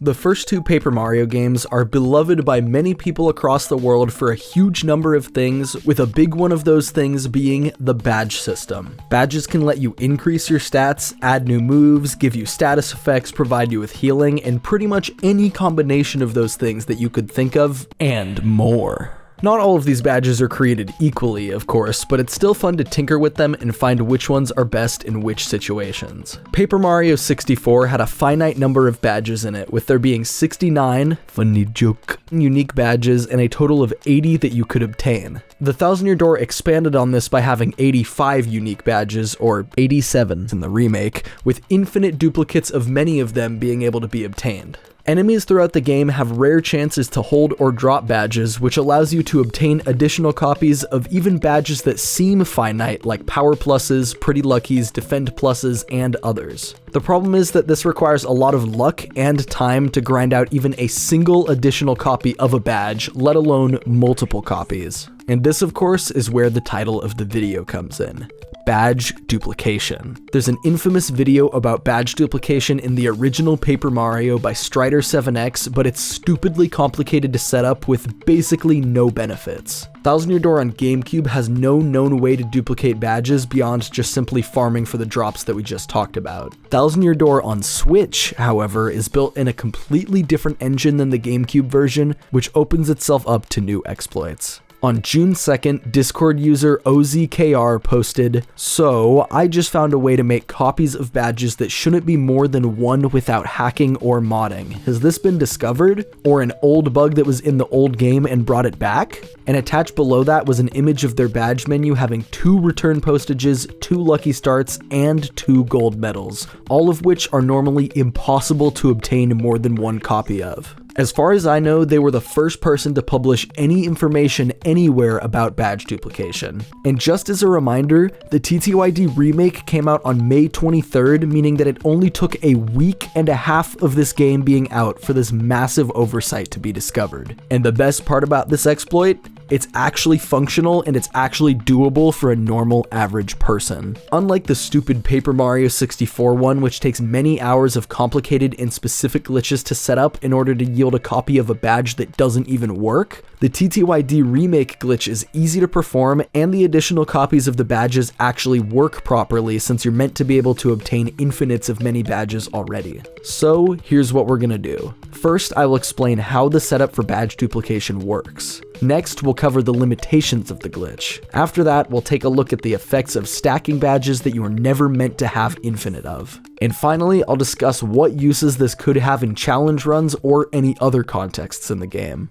The first two Paper Mario games are beloved by many people across the world for a huge number of things, with a big one of those things being the badge system. Badges can let you increase your stats, add new moves, give you status effects, provide you with healing, and pretty much any combination of those things that you could think of, and more. Not all of these badges are created equally, of course, but it's still fun to tinker with them and find which ones are best in which situations. Paper Mario 64 had a finite number of badges in it, with there being 69, funny joke, unique badges and a total of 80 that you could obtain. The Thousand Year Door expanded on this by having 85 unique badges, or 87 in the remake, with infinite duplicates of many of them being able to be obtained. Enemies throughout the game have rare chances to hold or drop badges, which allows you to obtain additional copies of even badges that seem finite, like Power Pluses, Pretty Luckies, Defend Pluses, and others. The problem is that this requires a lot of luck and time to grind out even a single additional copy of a badge, let alone multiple copies. And this, of course, is where the title of the video comes in. Badge duplication. There's an infamous video about badge duplication in the original Paper Mario by Strider7X, but it's stupidly complicated to set up with basically no benefits. Thousand Year Door on Gamecube has no known way to duplicate badges beyond just simply farming for the drops that we just talked about. Thousand Year Door on Switch, however, is built in a completely different engine than the Gamecube version, which opens itself up to new exploits. On June 2nd, Discord user OZKR posted, "So, I just found a way to make copies of badges that shouldn't be more than one without hacking or modding. Has this been discovered? Or an old bug that was in the old game and brought it back?" And attached below that was an image of their badge menu having 2 return postages, 2 lucky starts, and 2 gold medals, all of which are normally impossible to obtain more than one copy of. As far as I know, they were the first person to publish any information anywhere about badge duplication. And just as a reminder, the TTYD remake came out on May 23rd, meaning that it only took a week and a half of this game being out for this massive oversight to be discovered. And the best part about this exploit? It's actually functional and it's actually doable for a normal average person. Unlike the stupid Paper Mario 64 one, which takes many hours of complicated and specific glitches to set up in order to yield a copy of a badge that doesn't even work, the TTYD remake glitch is easy to perform and the additional copies of the badges actually work properly since you're meant to be able to obtain infinites of many badges already. So here's what we're gonna do. First, I will explain how the setup for badge duplication works. Next, we'll cover the limitations of the glitch. After that, we'll take a look at the effects of stacking badges that you are never meant to have infinite of. And finally, I'll discuss what uses this could have in challenge runs or any other contexts in the game.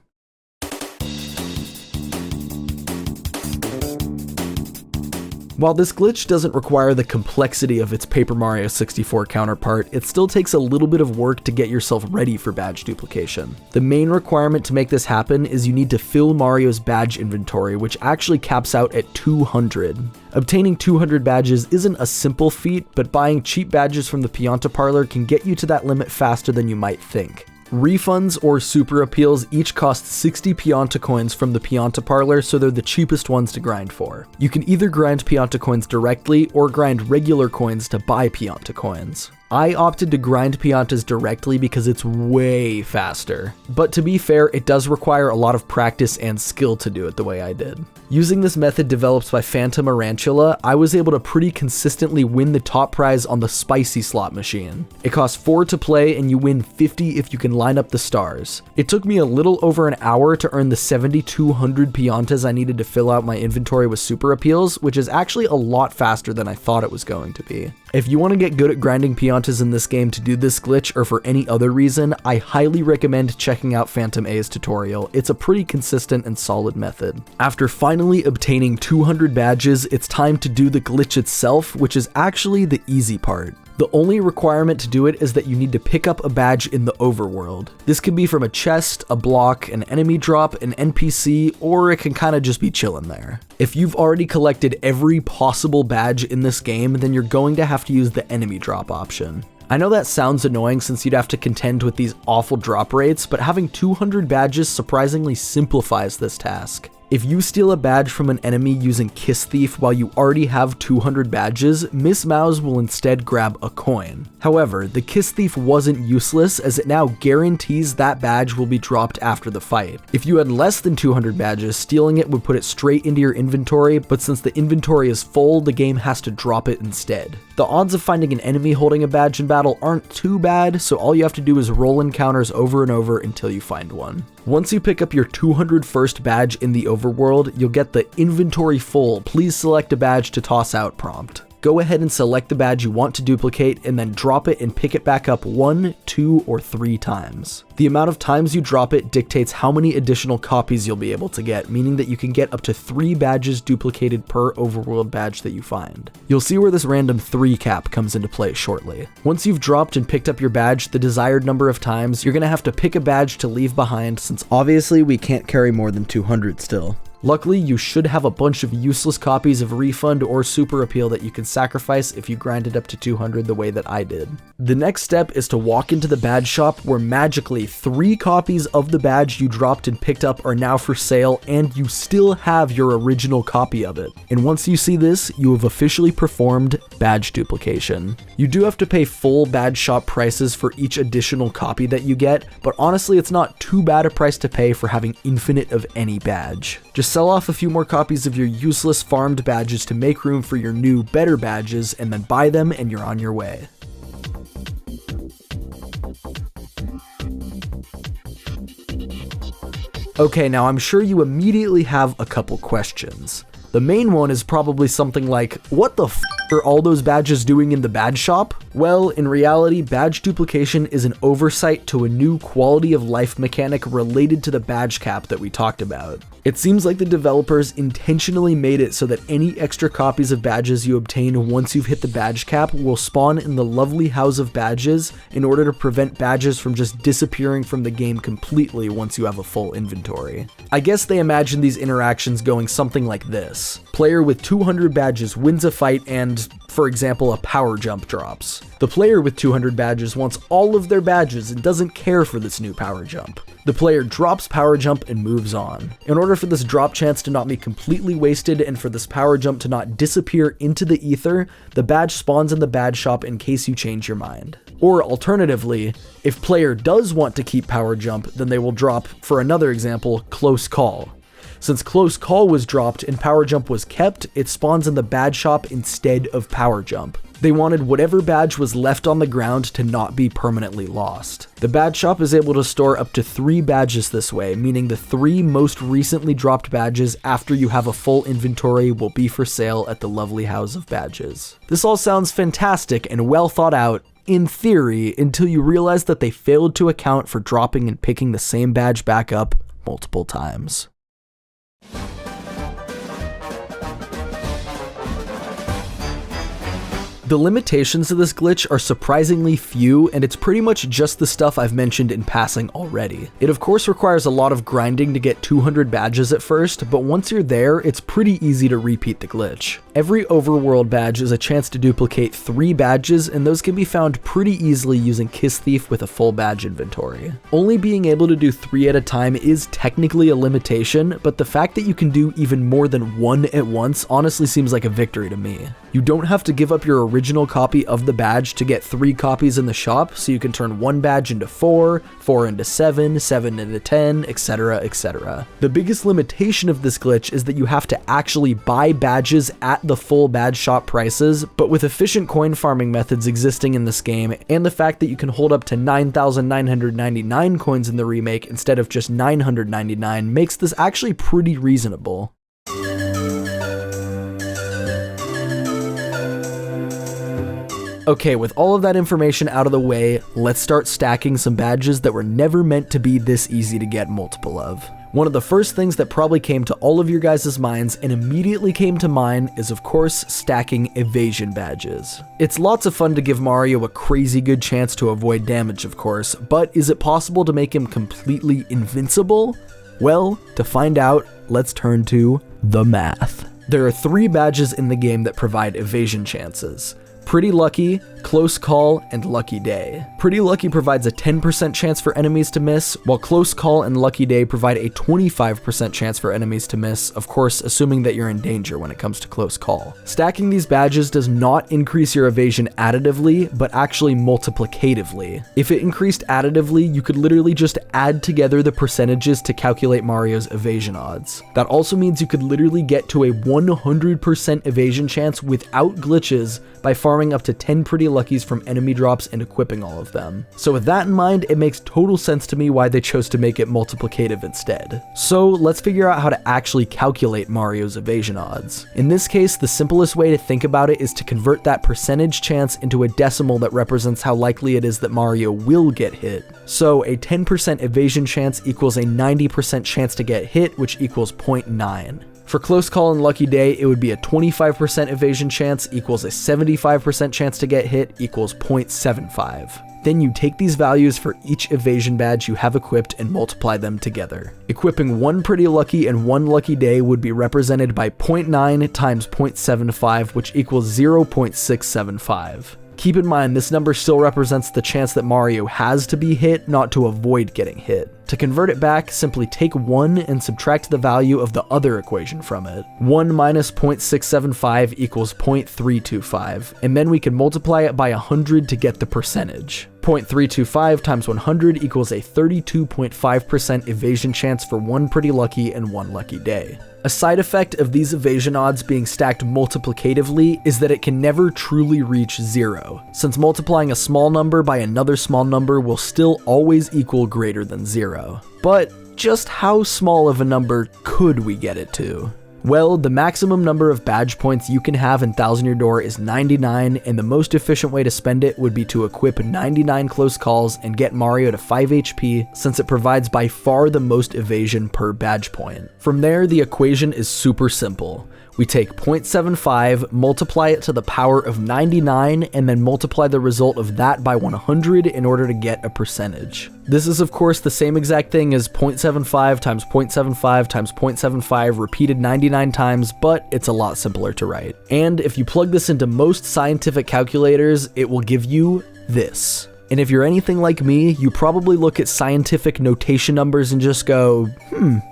While this glitch doesn't require the complexity of its Paper Mario 64 counterpart, it still takes a little bit of work to get yourself ready for badge duplication. The main requirement to make this happen is you need to fill Mario's badge inventory, which actually caps out at 200. Obtaining 200 badges isn't a simple feat, but buying cheap badges from the Pianta Parlor can get you to that limit faster than you might think. Refunds or super appeals each cost 60 Pianta coins from the Pianta Parlor, so they're the cheapest ones to grind for. You can either grind Pianta coins directly or grind regular coins to buy Pianta coins. I opted to grind Piantas directly because it's way faster. But to be fair, it does require a lot of practice and skill to do it the way I did. Using this method developed by Phantom Arantula, I was able to pretty consistently win the top prize on the spicy slot machine. It costs 4 to play and you win 50 if you can line up the stars. It took me a little over an hour to earn the 7,200 Piantas I needed to fill out my inventory with super appeals, which is actually a lot faster than I thought it was going to be. If you want to get good at grinding Piantas in this game to do this glitch or for any other reason, I highly recommend checking out Phantom A's tutorial. It's a pretty consistent and solid method. After finally obtaining 200 badges, it's time to do the glitch itself, which is actually the easy part. The only requirement to do it is that you need to pick up a badge in the overworld. This could be from a chest, a block, an enemy drop, an NPC, or it can kind of just be chilling there. If you've already collected every possible badge in this game, then you're going to have to use the enemy drop option. I know that sounds annoying since you'd have to contend with these awful drop rates, but having 200 badges surprisingly simplifies this task. If you steal a badge from an enemy using Kiss Thief while you already have 200 badges, Miss Mouse will instead grab a coin. However, the Kiss Thief wasn't useless as it now guarantees that badge will be dropped after the fight. If you had less than 200 badges, stealing it would put it straight into your inventory, but since the inventory is full, the game has to drop it instead. The odds of finding an enemy holding a badge in battle aren't too bad, so all you have to do is roll encounters over and over until you find one. Once you pick up your 201st badge in the overworld, you'll get the inventory full, please select a badge to toss out prompt. Go ahead and select the badge you want to duplicate and then drop it and pick it back up 1, 2, or 3 times. The amount of times you drop it dictates how many additional copies you'll be able to get, meaning that you can get up to 3 badges duplicated per overworld badge that you find. You'll see where this random 3 cap comes into play shortly. Once you've dropped and picked up your badge the desired number of times, you're going to have to pick a badge to leave behind since obviously we can't carry more than 200 still. Luckily, you should have a bunch of useless copies of Refund or Super Appeal that you can sacrifice if you grinded up to 200 the way that I did. The next step is to walk into the badge shop where magically 3 copies of the badge you dropped and picked up are now for sale and you still have your original copy of it. And once you see this, you have officially performed badge duplication. You do have to pay full badge shop prices for each additional copy that you get, but honestly it's not too bad a price to pay for having infinite of any badge. Just sell off a few more copies of your useless farmed badges to make room for your new, better badges, and then buy them and you're on your way. Okay, now I'm sure you immediately have a couple questions. The main one is probably something like, what the f are all those badges doing in the badge shop? Well, in reality, badge duplication is an oversight to a new quality of life mechanic related to the badge cap that we talked about. It seems like the developers intentionally made it so that any extra copies of badges you obtain once you've hit the badge cap will spawn in the lovely house of badges in order to prevent badges from just disappearing from the game completely once you have a full inventory. I guess they imagine these interactions going something like this. Player with 200 badges wins a fight and, for example, a power jump drops. The player with 200 badges wants all of their badges and doesn't care for this new power jump. The player drops power jump and moves on. In order for this drop chance to not be completely wasted and for this power jump to not disappear into the ether, the badge spawns in the badge shop in case you change your mind. Or alternatively, if player does want to keep power jump, then they will drop, for another example, close call. Since close call was dropped and power jump was kept, it spawns in the badge shop instead of power jump. They wanted whatever badge was left on the ground to not be permanently lost. The badge shop is able to store up to 3 badges this way, meaning the 3 most recently dropped badges after you have a full inventory will be for sale at the lovely house of badges. This all sounds fantastic and well thought out, in theory, until you realize that they failed to account for dropping and picking the same badge back up multiple times. The limitations of this glitch are surprisingly few, and it's pretty much just the stuff I've mentioned in passing already. It of course requires a lot of grinding to get 200 badges at first, but once you're there, it's pretty easy to repeat the glitch. Every overworld badge is a chance to duplicate 3 badges, and those can be found pretty easily using Kiss Thief with a full badge inventory. Only being able to do 3 at a time is technically a limitation, but the fact that you can do even more than 1 at once honestly seems like a victory to me. You don't have to give up your original copy of the badge to get 3 copies in the shop, so you can turn 1 badge into 4, 4 into 7, 7 into 10, etc, etc. The biggest limitation of this glitch is that you have to actually buy badges at the full badge shop prices, but with efficient coin farming methods existing in this game, and the fact that you can hold up to 9,999 coins in the remake instead of just 999 makes this actually pretty reasonable. Okay, with all of that information out of the way, let's start stacking some badges that were never meant to be this easy to get multiple of. One of the first things that probably came to all of your guys' minds and immediately came to mine is of course stacking evasion badges. It's lots of fun to give Mario a crazy good chance to avoid damage of course, but is it possible to make him completely invincible? Well, to find out, let's turn to the math. There are 3 badges in the game that provide evasion chances. Pretty Lucky, Close Call, and Lucky Day. Pretty Lucky provides a 10% chance for enemies to miss, while Close Call and Lucky Day provide a 25% chance for enemies to miss, of course assuming that you're in danger when it comes to Close Call. Stacking these badges does not increase your evasion additively, but actually multiplicatively. If it increased additively, you could literally just add together the percentages to calculate Mario's evasion odds. That also means you could literally get to a 100% evasion chance without glitches by farming up to 10 Pretty Luckies from enemy drops and equipping all of them. So with that in mind, it makes total sense to me why they chose to make it multiplicative instead. So let's figure out how to actually calculate Mario's evasion odds. In this case, the simplest way to think about it is to convert that percentage chance into a decimal that represents how likely it is that Mario will get hit. So a 10% evasion chance equals a 90% chance to get hit, which equals 0.9. For Close Call and Lucky Day, it would be a 25% evasion chance equals a 75% chance to get hit equals 0.75. Then you take these values for each evasion badge you have equipped and multiply them together. Equipping one Pretty Lucky and one Lucky Day would be represented by 0.9 times 0.75, which equals 0.675. Keep in mind, this number still represents the chance that Mario has to be hit, not to avoid getting hit. To convert it back, simply take 1 and subtract the value of the other equation from it. 1 minus 0.675 equals 0.325, and then we can multiply it by 100 to get the percentage. 0.325 times 100 equals a 32.5% evasion chance for one Pretty Lucky and one Lucky Day. A side effect of these evasion odds being stacked multiplicatively is that it can never truly reach 0, since multiplying a small number by another small number will still always equal greater than 0. But just how small of a number could we get it to? Well, the maximum number of badge points you can have in Thousand Year Door is 99, and the most efficient way to spend it would be to equip 99 Close Calls and get Mario to 5 HP, since it provides by far the most evasion per badge point. From there, the equation is super simple. We take 0.75, multiply it to the power of 99, and then multiply the result of that by 100 in order to get a percentage. This is of course the same exact thing as 0.75 times 0.75 times 0.75 repeated 99 times, but it's a lot simpler to write. And if you plug this into most scientific calculators, it will give you this. And if you're anything like me, you probably look at scientific notation numbers and just go,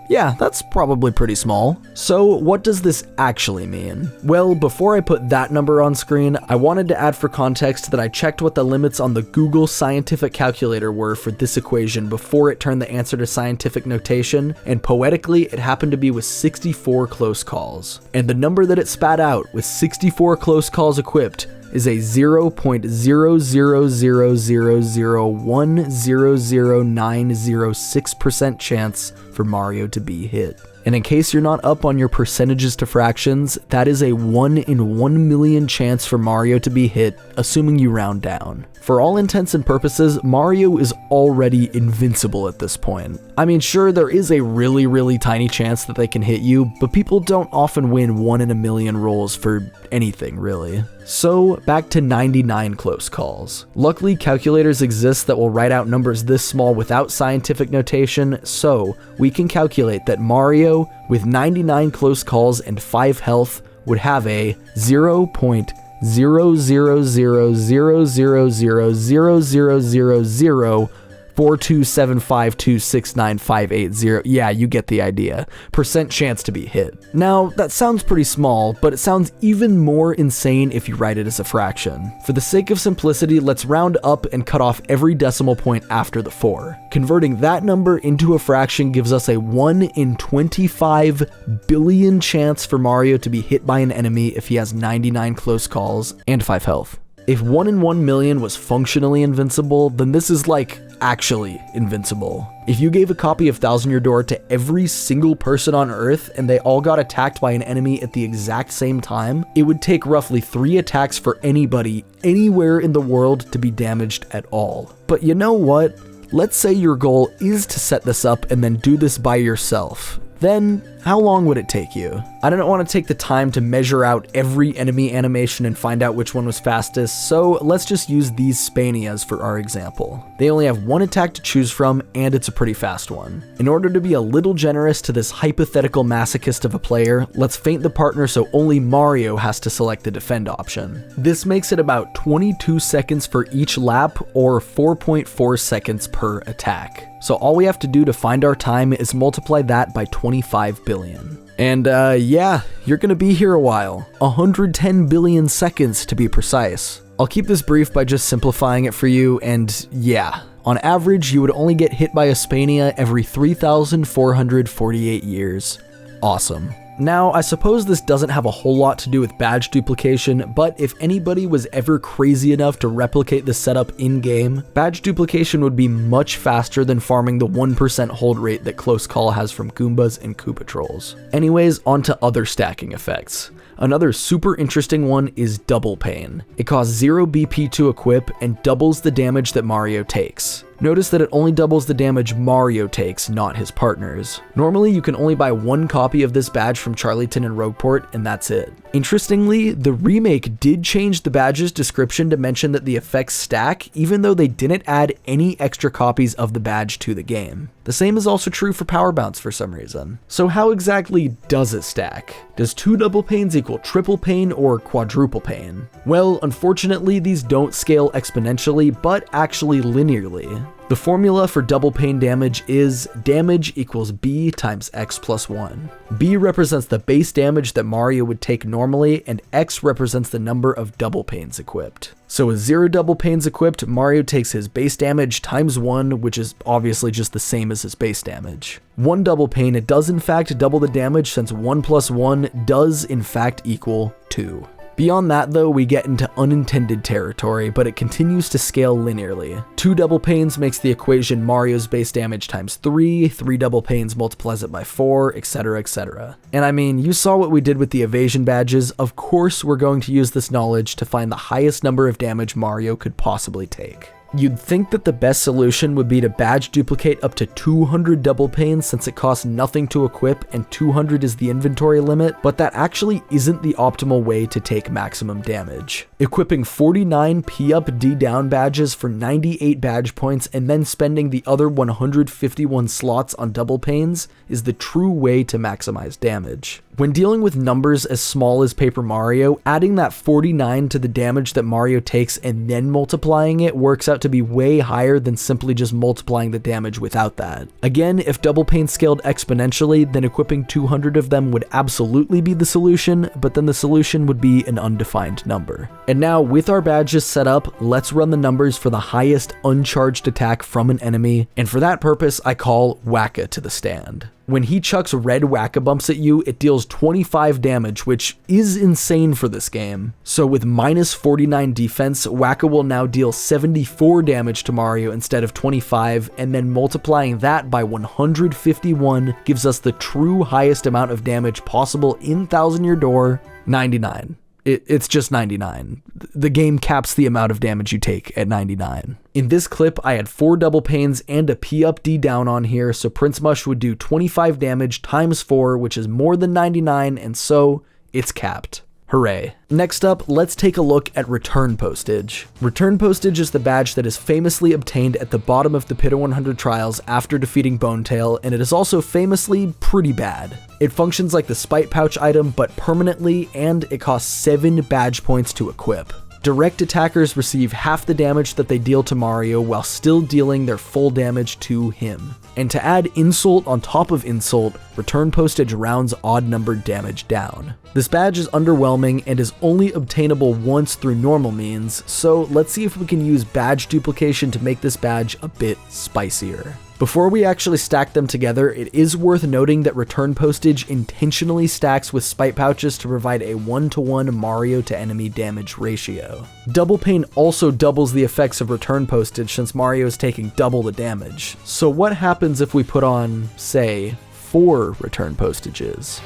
yeah, that's probably pretty small. So what does this actually mean? Well, before I put that number on screen, I wanted to add for context that I checked what the limits on the Google scientific calculator were for this equation before it turned the answer to scientific notation, and poetically, it happened to be with 64 close calls. And the number that it spat out with 64 close calls equipped is a 0.00001000906% chance for Mario to be hit. And in case you're not up on your percentages to fractions, that is a 1 in 1 million chance for Mario to be hit, assuming you round down. For all intents and purposes, Mario is already invincible at this point. I mean, sure, there is a really tiny chance that they can hit you, but people don't often win 1 in a million rolls for anything, really. So, back to 99 close calls. Luckily, calculators exist that will write out numbers this small without scientific notation, so we can calculate that Mario, with 99 close calls and 5 health, would have a 0.0000000004275269580. Yeah, you get the idea. Percent chance to be hit. Now, that sounds pretty small, but it sounds even more insane if you write it as a fraction. For the sake of simplicity, let's round up and cut off every decimal point after the 4. Converting that number into a fraction gives us a 1 in 25 billion chance for Mario to be hit by an enemy if he has 99 close calls and 5 health. If 1 in 1 million was functionally invincible, then this is like actually invincible. If you gave a copy of Thousand Year Door to every single person on Earth and they all got attacked by an enemy at the exact same time, it would take roughly 3 attacks for anybody anywhere in the world to be damaged at all. But you know what? Let's say your goal is to set this up and then do this by yourself. Then how long would it take you? I don't want to take the time to measure out every enemy animation and find out which one was fastest, so let's just use these Spanias for our example. They only have one attack to choose from, and it's a pretty fast one. In order to be a little generous to this hypothetical masochist of a player, let's feint the partner so only Mario has to select the defend option. This makes it about 22 seconds for each lap, or 4.4 seconds per attack. So all we have to do to find our time is multiply that by 25 billion. And yeah, you're gonna be here a while. 110 billion seconds to be precise. I'll keep this brief by just simplifying it for you, and yeah, on average, you would only get hit by a Spania every 3,448 years. Awesome. Now, I suppose this doesn't have a whole lot to do with badge duplication, but if anybody was ever crazy enough to replicate the setup in-game, badge duplication would be much faster than farming the 1% hold rate that Close Call has from Goombas and Koopa Trolls. Anyways, on to other stacking effects. Another super interesting one is Double Pain. It costs 0 BP to equip and doubles the damage that Mario takes. Notice that it only doubles the damage Mario takes, not his partners. Normally, you can only buy one copy of this badge from Charlieton and Rogueport, and that's it. Interestingly, the remake did change the badge's description to mention that the effects stack, even though they didn't add any extra copies of the badge to the game. The same is also true for Power Bounce for some reason. So how exactly does it stack? Does 2 double pains equal triple pain or quadruple pain? Well, unfortunately, these don't scale exponentially, but actually linearly. The formula for double pain damage is damage equals B times X plus 1. B represents the base damage that Mario would take normally, and X represents the number of double pains equipped. So with 0 double pains equipped, Mario takes his base damage times 1, which is obviously just the same as his base damage. 1 double pain, it does in fact double the damage, since 1 plus 1 does in fact equal 2. Beyond that though, we get into unintended territory, but it continues to scale linearly. 2 double pains makes the equation Mario's base damage times 3, 3 double pains multiplies it by 4, etc, etc. And I mean, you saw what we did with the evasion badges. Of course we're going to use this knowledge to find the highest number of damage Mario could possibly take. You'd think that the best solution would be to badge duplicate up to 200 double pains, since it costs nothing to equip and 200 is the inventory limit, but that actually isn't the optimal way to take maximum damage. Equipping 49 P up D down badges for 98 badge points and then spending the other 151 slots on double pains is the true way to maximize damage. When dealing with numbers as small as Paper Mario, adding that 49 to the damage that Mario takes and then multiplying it works out to be way higher than simply just multiplying the damage without that. Again, if double pain scaled exponentially, then equipping 200 of them would absolutely be the solution, but then the solution would be an undefined number. And now, with our badges set up, let's run the numbers for the highest uncharged attack from an enemy, and for that purpose, I call Wacka to the stand. When he chucks red Whack-A-Bumps at you, it deals 25 damage, which is insane for this game. So with minus 49 defense, Wacka will now deal 74 damage to Mario instead of 25, and then multiplying that by 151 gives us the true highest amount of damage possible in Thousand Year Door, 99. It's just 99. The game caps the amount of damage you take at 99. In this clip, I had 4 double pains and a P up D down on here, so Prince Mush would do 25 damage times 4, which is more than 99, and so it's capped. Hooray. Next up, let's take a look at Return Postage. Return Postage is the badge that is famously obtained at the bottom of the Pita 100 trials after defeating Bonetail, and it is also famously pretty bad. It functions like the Spite Pouch item, but permanently, and it costs 7 badge points to equip. Direct attackers receive half the damage that they deal to Mario while still dealing their full damage to him. And to add insult on top of insult, Return Postage rounds odd-numbered damage down. This badge is underwhelming and is only obtainable once through normal means, so let's see if we can use badge duplication to make this badge a bit spicier. Before we actually stack them together, it is worth noting that Return Postage intentionally stacks with Spite Pouches to provide a 1-to-1 Mario to enemy damage ratio. Double Pain also doubles the effects of Return Postage since Mario is taking double the damage. So what happens if we put on, say, 4 Return Postages?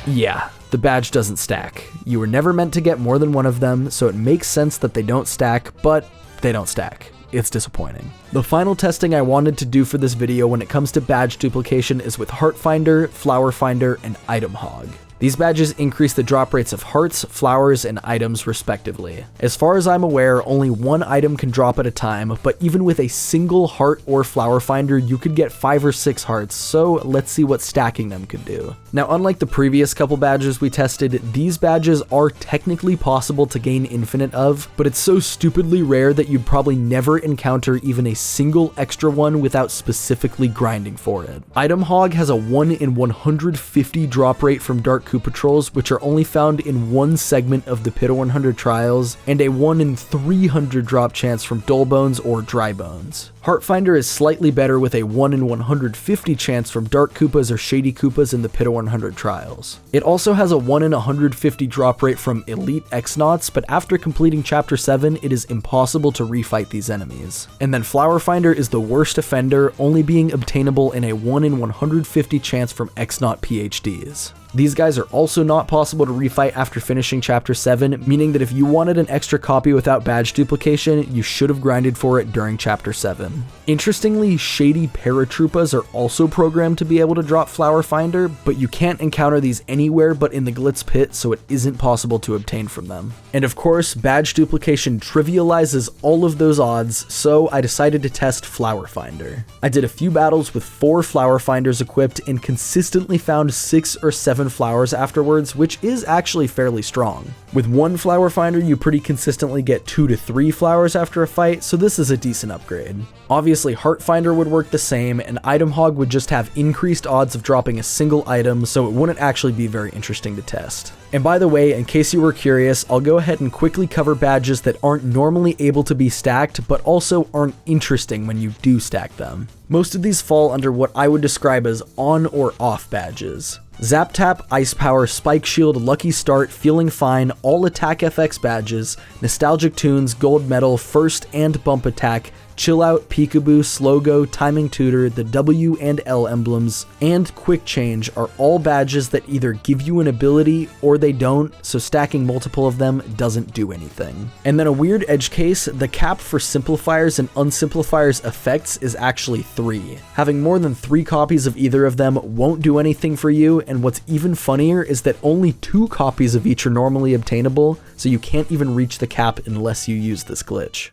Yeah, the badge doesn't stack. You were never meant to get more than one of them, so it makes sense that they don't stack, but they don't stack. it's disappointing. The final testing I wanted to do for this video when it comes to badge duplication is with Heart Finder, Flower Finder, and Item Hog. These badges increase the drop rates of hearts, flowers, and items respectively. As far as I'm aware, only one item can drop at a time, but even with a single heart or flower finder, you could get 5 or 6 hearts, so let's see what stacking them could do. Now, unlike the previous couple badges we tested, these badges are technically possible to gain infinite of, but it's so stupidly rare that you'd probably never encounter even a single extra one without specifically grinding for it. Item Hog has a 1 in 150 drop rate from Dark Coup Patrols, which are only found in one segment of the Pita 100 trials, and a 1 in 300 drop chance from Dull Bones or Dry Bones. Heartfinder is slightly better with a 1 in 150 chance from Dark Koopas or Shady Koopas in the Pita 100 trials. It also has a 1 in 150 drop rate from Elite X-Nauts, but after completing Chapter 7, it is impossible to refight these enemies. And then Flower Finder is the worst offender, only being obtainable in a 1 in 150 chance from X-Naut PhDs. These guys are also not possible to refight after finishing Chapter 7, meaning that if you wanted an extra copy without badge duplication, you should have grinded for it during Chapter 7. Interestingly, Shady Paratroopas are also programmed to be able to drop Flower Finder, but you can't encounter these anywhere but in the Glitz Pit, so it isn't possible to obtain from them. And of course, badge duplication trivializes all of those odds, so I decided to test Flower Finder. I did a few battles with 4 Flower Finders equipped and consistently found 6 or 7 flowers afterwards, which is actually fairly strong. With 1 Flower Finder, you pretty consistently get 2 to 3 flowers after a fight, so this is a decent upgrade. Obviously, Heart Finder would work the same, and Item Hog would just have increased odds of dropping a single item, so it wouldn't actually be very interesting to test. And by the way, in case you were curious, I'll go ahead and quickly cover badges that aren't normally able to be stacked, but also aren't interesting when you do stack them. Most of these fall under what I would describe as on or off badges. Zap Tap, Ice Power, Spike Shield, Lucky Start, Feeling Fine, all Attack FX badges, Nostalgic Tunes, Gold Medal, First and Bump Attack, Chill Out, Peekaboo, Slow Go, Timing Tutor, the W and L emblems, and Quick Change are all badges that either give you an ability or they don't, so stacking multiple of them doesn't do anything. And then a weird edge case, the cap for simplifiers and unsimplifiers effects is actually 3. Having more than 3 copies of either of them won't do anything for you, and what's even funnier is that only 2 copies of each are normally obtainable, so you can't even reach the cap unless you use this glitch.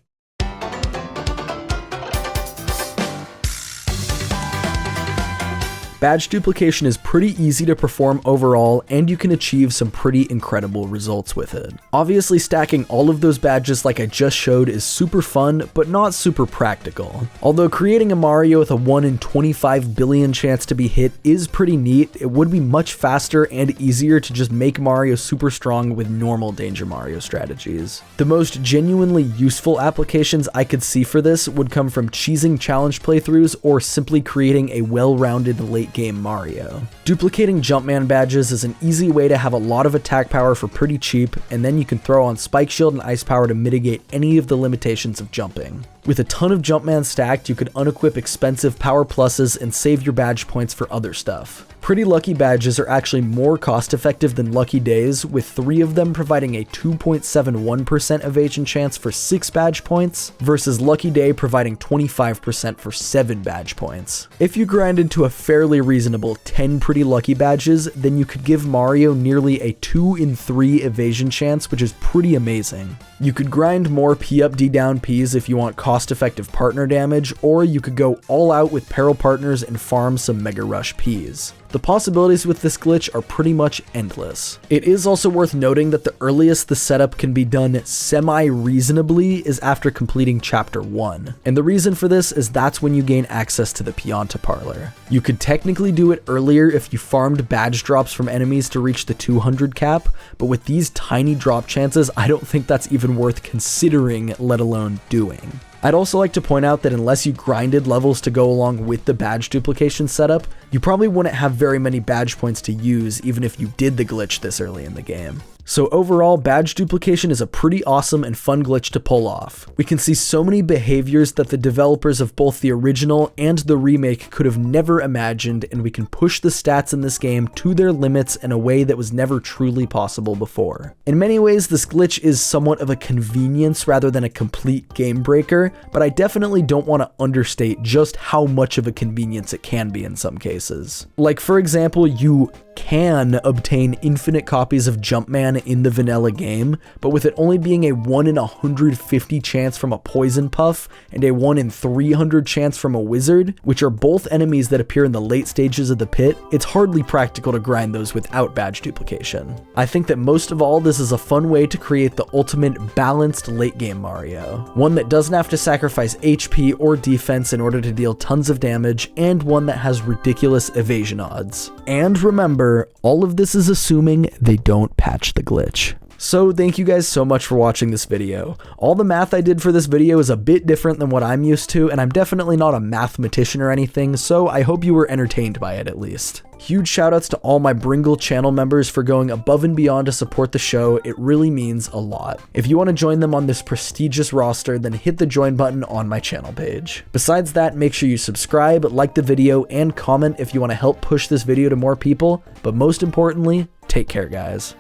Badge duplication is pretty easy to perform overall, and you can achieve some pretty incredible results with it. Obviously, stacking all of those badges like I just showed is super fun, but not super practical. Although creating a Mario with a 1 in 25 billion chance to be hit is pretty neat, it would be much faster and easier to just make Mario super strong with normal Danger Mario strategies. The most genuinely useful applications I could see for this would come from cheesing challenge playthroughs or simply creating a well-rounded late game Mario. Duplicating Jumpman badges is an easy way to have a lot of attack power for pretty cheap, and then you can throw on Spike Shield and Ice Power to mitigate any of the limitations of jumping. With a ton of Jumpman stacked, you could unequip expensive power pluses and save your badge points for other stuff. Pretty Lucky badges are actually more cost effective than Lucky Days, with 3 of them providing a 2.71% evasion chance for 6 badge points, versus Lucky Day providing 25% for 7 badge points. If you grind into a fairly reasonable 10 Pretty Lucky badges, then you could give Mario nearly a 2 in 3 evasion chance, which is pretty amazing. You could grind more P up D down Ps if you want cost-effective partner damage, or you could go all out with Peril Partners and farm some Mega Rush Ps. The possibilities with this glitch are pretty much endless. It is also worth noting that the earliest the setup can be done semi-reasonably is after completing Chapter 1, and the reason for this is that's when you gain access to the Pianta Parlor. You could technically do it earlier if you farmed badge drops from enemies to reach the 200 cap, but with these tiny drop chances, I don't think that's even worth considering, let alone doing. I'd also like to point out that unless you grinded levels to go along with the badge duplication setup, you probably wouldn't have very many badge points to use even if you did the glitch this early in the game. So overall, badge duplication is a pretty awesome and fun glitch to pull off. We can see so many behaviors that the developers of both the original and the remake could have never imagined, and we can push the stats in this game to their limits in a way that was never truly possible before. In many ways, this glitch is somewhat of a convenience rather than a complete game breaker, but I definitely don't want to understate just how much of a convenience it can be in some cases. Like, for example, you can obtain infinite copies of Jumpman in the vanilla game, but with it only being a 1 in 150 chance from a poison puff and a 1 in 300 chance from a wizard, which are both enemies that appear in the late stages of the pit, it's hardly practical to grind those without badge duplication. I think that most of all, this is a fun way to create the ultimate balanced late game Mario. One that doesn't have to sacrifice HP or defense in order to deal tons of damage, and one that has ridiculous evasion odds. And remember, all of this is assuming they don't patch the glitch. So thank you guys so much for watching this video. All the math I did for this video is a bit different than what I'm used to, and I'm definitely not a mathematician or anything, so I hope you were entertained by it at least. Huge shoutouts to all my Bringle channel members for going above and beyond to support the show. It really means a lot. If you want to join them on this prestigious roster, then hit the join button on my channel page. Besides that, make sure you subscribe, like the video, and comment if you want to help push this video to more people. But most importantly, take care, guys.